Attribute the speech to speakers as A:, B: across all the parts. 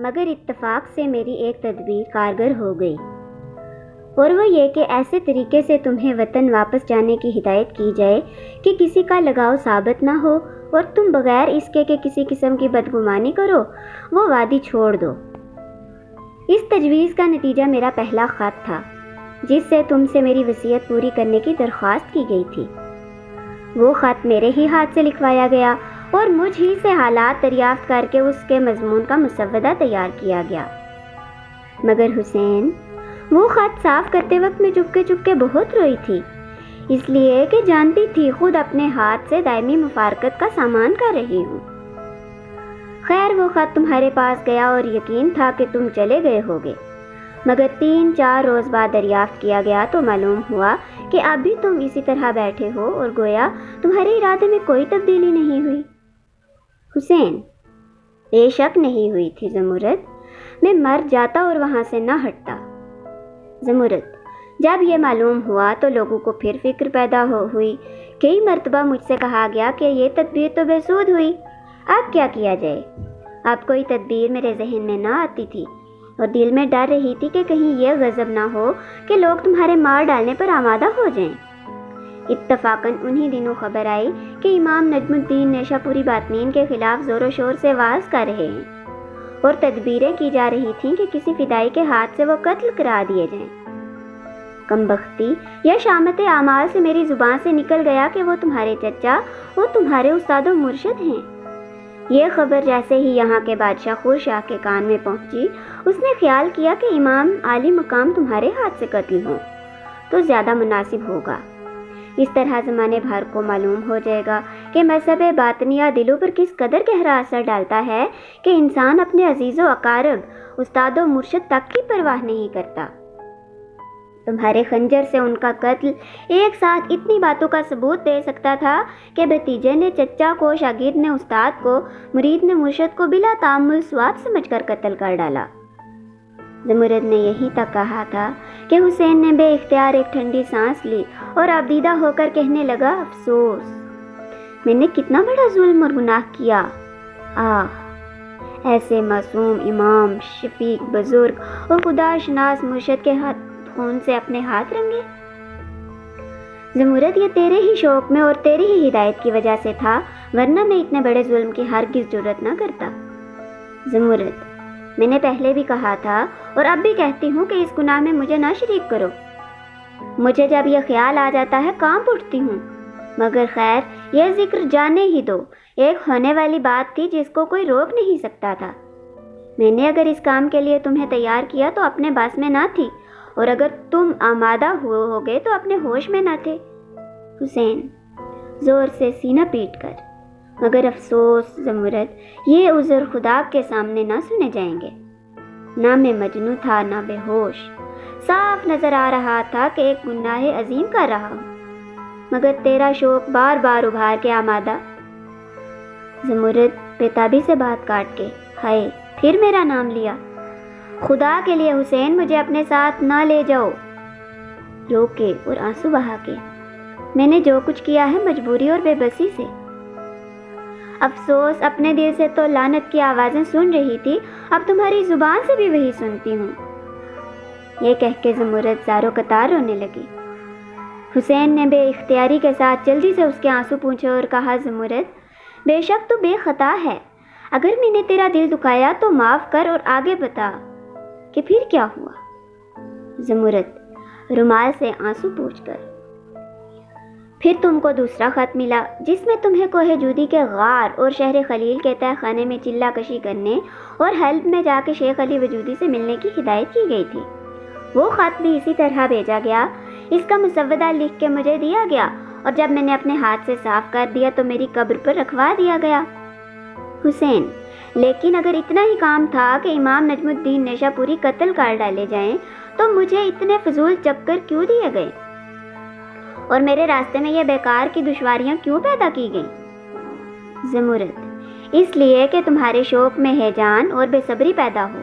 A: مگر اتفاق سے میری ایک تدبیر کارگر ہو گئی، اور وہ یہ کہ ایسے طریقے سے تمہیں وطن واپس جانے کی ہدایت کی جائے کہ کسی کا لگاؤ ثابت نہ ہو اور تم بغیر اس کے کہ کسی قسم کی بدگمانی کرو وہ وادی چھوڑ دو۔ اس تجویز کا نتیجہ میرا پہلا خط تھا، جس سے تم سے میری وصیت پوری کرنے کی درخواست کی گئی تھی۔ وہ خط میرے ہی ہاتھ سے لکھوایا گیا اور مجھ ہی سے حالات دریافت کر کے اس کے مضمون کا مسودہ تیار کیا گیا۔ مگر حسین، وہ خط صاف کرتے وقت میں چپ کے بہت روئی تھی، اس لیے کہ جانتی تھی خود اپنے ہاتھ سے دائمی مفارقت کا سامان کر رہی ہوں۔ خیر، وہ خط تمہارے پاس گیا اور یقین تھا کہ تم چلے گئے ہوگے، مگر 3-4 روز بعد دریافت کیا گیا تو معلوم ہوا کہ اب بھی تم اسی طرح بیٹھے ہو اور گویا تمہارے ارادے میں کوئی تبدیلی نہیں ہوئی۔ حسین: بے شک نہیں ہوئی تھی زمرد، میں مر جاتا اور وہاں سے نہ ہٹتا۔ زمرد: جب یہ معلوم ہوا تو لوگوں کو پھر فکر پیدا ہوئی، کئی مرتبہ مجھ سے کہا گیا کہ یہ تدبیر تو بے سود ہوئی، اب کیا کیا جائے؟ اب کوئی تدبیر میرے ذہن میں نہ آتی تھی اور دل میں ڈر رہی تھی کہ کہیں یہ غضب نہ ہو کہ لوگ تمہارے مار ڈالنے پر آمادہ ہو جائیں۔ اتفاقاً انہی دنوں خبر آئی کہ امام نجم الدین نیشہ پوری باطنین کے خلاف زور و شور سے واز کر رہے ہیں اور تدبیریں کی جا رہی تھیں کہ کسی فدائی کے ہاتھ سے وہ قتل کرا دیے جائیں۔ کم بختی یا شامت اعمال سے میری زبان سے نکل گیا کہ وہ تمہارے چچا اور تمہارے استاد و مرشد ہیں۔ یہ خبر جیسے ہی یہاں کے بادشاہ خورشاہ کے کان میں پہنچی، اس نے خیال کیا کہ امام عالی مقام تمہارے ہاتھ سے قتل ہوں تو زیادہ مناسب ہوگا۔ اس طرح زمانے بھر کو معلوم ہو جائے گا کہ مذہب باطنیہ دلوں پر کس قدر گہرا اثر ڈالتا ہے کہ انسان اپنے عزیز و اقارب، استاد و مرشد تک کی پرواہ نہیں کرتا۔ تمہارے خنجر سے ان کا قتل ایک ساتھ اتنی باتوں کا ثبوت دے سکتا تھا کہ بھتیجے نے چچا کو، شاگرد نے استاد کو، مرید نے مرشد کو بلا تعامل ثواب سمجھ کر قتل کر ڈالا۔ زمرد نے یہی تک کہا تھا کہ حسین نے بے اختیار ایک ٹھنڈی سانس لی اور آبدیدہ ہو کر کہنے لگا، افسوس، میں نے کتنا بڑا ظلم اور گناہ کیا۔ ایسے معصوم امام، شفیق بزرگ اور خدا شناس مرشد کے خون سے اپنے ہاتھ رنگے۔ زمرد، یہ تیرے ہی شوق میں اور تیری ہی ہدایت کی وجہ سے تھا، ورنہ میں اتنے بڑے ظلم کی ہرگز جرات نہ کرتا۔ زمرد، میں نے پہلے بھی کہا تھا اور اب بھی کہتی ہوں کہ اس گناہ میں مجھے نہ شریک کرو۔ مجھے جب یہ خیال آ جاتا ہے کانپ اٹھتی ہوں، مگر خیر، یہ ذکر جانے ہی دو، ایک ہونے والی بات تھی جس کو کوئی روک نہیں سکتا تھا۔ میں نے اگر اس کام کے لیے تمہیں تیار کیا تو اپنے بس میں نہ تھی، اور اگر تم آمادہ ہوگے تو اپنے ہوش میں نہ تھے۔ حسین زور سے سینہ پیٹ کر، مگر افسوس زمرد، یہ عذر خدا کے سامنے نہ سنے جائیں گے۔ نہ میں مجنوں تھا نہ بے ہوش، صاف نظر آ رہا تھا کہ ایک گناہ عظیم کر رہا ہوں، مگر تیرا شوق بار بار ابھار کے آمادہ۔ زمرد بےتابی سے بات کاٹ کے، ہائے، پھر میرا نام لیا۔ خدا کے لیے حسین، مجھے اپنے ساتھ نہ لے جاؤ۔ رو کے اور آنسو بہا کے، میں نے جو کچھ کیا ہے مجبوری اور بے بسی سے۔ افسوس، اپنے دل سے تو لعنت کی آوازیں سن رہی تھی، اب تمہاری زبان سے بھی وہی سنتی ہوں۔ یہ کہہ کے زمرد زارو قطار رونے لگی۔ حسین نے بے اختیاری کے ساتھ جلدی سے اس کے آنسو پونچھے اور کہا، زمرد، بے شک تو بے خطا ہے، اگر میں نے تیرا دل دکھایا تو معاف کر اور آگے بتا کہ پھر کیا ہوا۔ زمرد رومال سے آنسو پوچھ کر، پھر تم کو دوسرا خط ملا جس میں تمہیں کوہ جودی کے غار اور شہر خلیل کے تہ خانے میں چلہ کشی کرنے اور حلب میں جا کے شیخ علی وجودی سے ملنے کی ہدایت کی گئی تھی۔ وہ خط بھی اسی طرح بھیجا گیا، اس کا مسودہ لکھ کے مجھے دیا گیا، اور جب میں نے اپنے ہاتھ سے صاف کر دیا تو میری قبر پر رکھوا دیا گیا۔ حسین، لیکن اگر اتنا ہی کام تھا کہ امام نجم الدین نیشہ پوری قتل کر ڈالے جائیں تو مجھے اتنے فضول چکر کیوں دیے گئے اور میرے راستے میں یہ بیکار کی دشواریاں کیوں پیدا کی گئیں؟ زمرد، اس لیے کہ تمہارے شوق میں ہیجان اور بے صبری پیدا ہو۔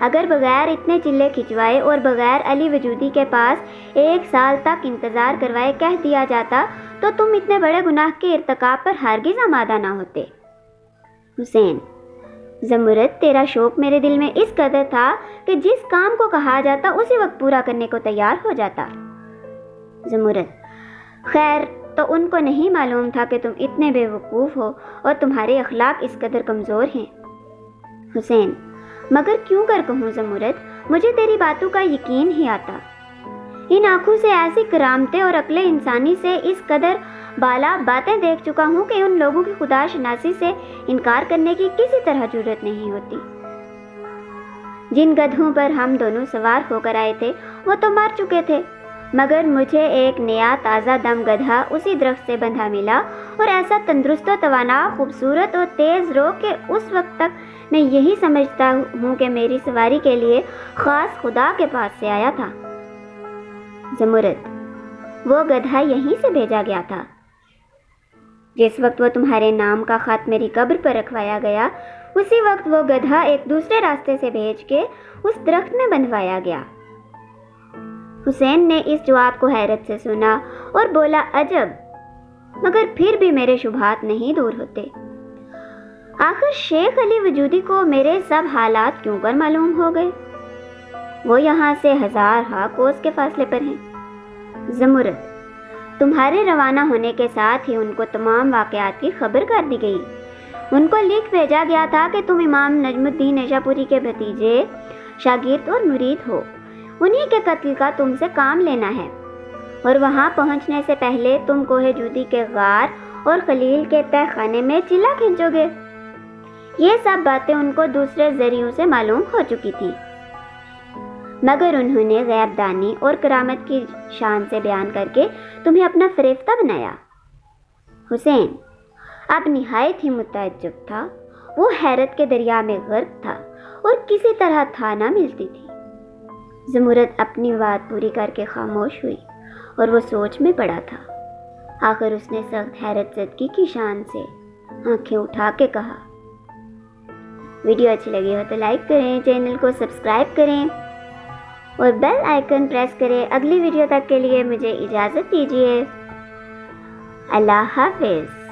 A: اگر بغیر اتنے چلے کھچوائے اور بغیر علی وجودی کے پاس 1 سال تک انتظار کروائے کہہ دیا جاتا تو تم اتنے بڑے گناہ کے ارتکاب پر ہرگز آمادہ نہ ہوتے۔ حسین، زمرد، تیرا شوق میرے دل میں اس قدر تھا کہ جس کام کو کہا جاتا اسی وقت پورا کرنے کو تیار ہو جاتا۔ زمرد، خیر تو ان کو نہیں معلوم تھا کہ تم اتنے بے وقوف ہو اور تمہارے اخلاق اس قدر کمزور ہیں۔ حسین، مگر کیوں کر کہوں زمرد، مجھے تیری باتوں کا یقین ہی آتا۔ ان آنکھوں سے ایسی کرامتیں اور عقل انسانی سے اس قدر بالا باتیں دیکھ چکا ہوں کہ ان لوگوں کی خدا شناسی سے انکار کرنے کی کسی طرح جرت نہیں ہوتی۔ جن گدھوں پر ہم دونوں سوار ہو کر آئے تھے وہ تو مر چکے تھے، مگر مجھے ایک نیا تازہ دم گدھا اسی درخت سے بندھا ملا، اور ایسا تندرست و توانا، خوبصورت اور تیز رو کہ اس وقت تک میں یہی سمجھتا ہوں کہ میری سواری کے لیے خاص خدا کے پاس سے آیا تھا۔ زمرد، وہ گدھا یہیں سے بھیجا گیا تھا۔ جس وقت وہ تمہارے نام کا خط میری قبر پر رکھوایا گیا، اسی وقت وہ گدھا ایک دوسرے راستے سے بھیج کے اس درخت میں بندھوایا گیا۔ حسین نے اس جواب کو حیرت سے سنا اور بولا، عجب، مگر پھر بھی میرے شبہات نہیں دور ہوتے۔ آخر شیخ علی وجودی کو میرے سب حالات کیوں کر معلوم ہو گئے؟ وہ یہاں سے 1000 کوس کے فاصلے پر ہیں۔ زمرد، تمہارے روانہ ہونے کے ساتھ ہی ان کو تمام واقعات کی خبر کر دی گئی۔ ان کو لکھ بھیجا گیا تھا کہ تم امام نجم الدین نیشاپوری کے بھتیجے، شاگرد اور مرید ہو، انہی کے قتل کا تم سے کام لینا ہے، اور وہاں پہنچنے سے پہلے تم کوہ جودی کے غار اور خلیل کے تہ خانے میں چلا کھینچو گے۔ یہ سب باتیں ان کو دوسرے ذریعوں سے معلوم ہو چکی تھی، مگر انہوں نے غیب دانی اور کرامت کی شان سے بیان کر کے تمہیں اپنا فریفتہ بنایا۔ حسین اب نہایت ہی متعجب تھا، وہ حیرت کے دریا میں غرق تھا اور کسی طرح تھا نہ ملتی تھی۔ زمرد اپنی بات پوری کر کے خاموش ہوئی اور وہ سوچ میں پڑا تھا۔ آخر اس نے سخت حیرت زدگی کی شان سے آنکھیں اٹھا کے کہا، ویڈیو اچھی لگی ہو تو لائک کریں، چینل کو سبسکرائب کریں اور بیل آئیکن پریس کریں۔ اگلی ویڈیو تک کے لیے مجھے اجازت دیجیے۔ اللہ حافظ۔